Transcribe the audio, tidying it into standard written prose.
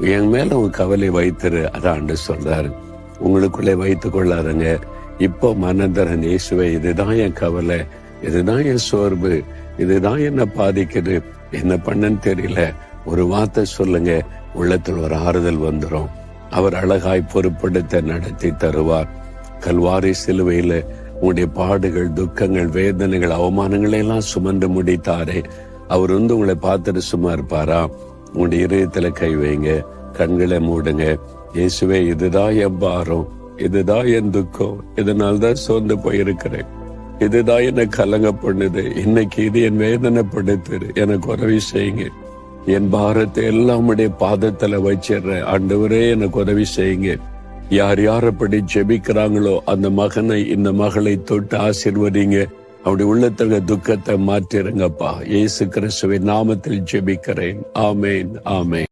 என் மேல உங்க கவலை வைத்திரு. அதான் ஆண்டவர் சொல்றாரு. உங்களுக்குள்ளே வைத்துக் கொள்ளாதங்க. இப்போ மனந்தரன் இயேசுவே, இதுதான் என் கவலை, இதுதான் என் சோர்வு, இதுதான் என்ன பாதிக்குது, என்ன பண்ணன்னு தெரியல, ஒரு வார்த்தை சொல்லுங்க, உள்ளத்தில் ஒரு ஆறுதல் வந்துடும். அவர் அழகாய் பொறுப்படுத்த நடத்தி தருவார். கல்வாரி சிலுவையில உங்களுடைய பாடுகள், துக்கங்கள், வேதனைகள், அவமானங்களை எல்லாம் சுமந்து முடித்தாரே, அவர் உங்களை பார்த்துட்டு சும்மா இருப்பாரா? உங்களுடைய இதயத்துல கை வைங்க, கண்களை மூடுங்க. இயேசுவே, இதுதான் என் பாரம், இதுதான் என் துக்கம், இதனால்தான் சோர்ந்து போயிருக்கிறேன், இதுதான் என்ன கலங்க பண்ணுது, இன்னைக்கு இது என் வேதனைப்படுத்துது, எனக்கு உதவி செய்யுங்க. என் பாரத்தை எல்லாம் உடைய பாதத்துல வச்சிடுறேன். ஆண்டவரே, எனக்கு உதவி செய்யுங்க. யார் யார் அப்படி ஜெபிக்கிறாங்களோ அந்த மகனை, இந்த மகளை தொட்டு ஆசீர்வதிங்க. அவருடைய உள்ளத்துல துக்கத்தை மாற்றிருங்கப்பா. இயேசு கிறிஸ்துவின் நாமத்தில் ஜெபிக்கிறேன். ஆமேன், ஆமேன்.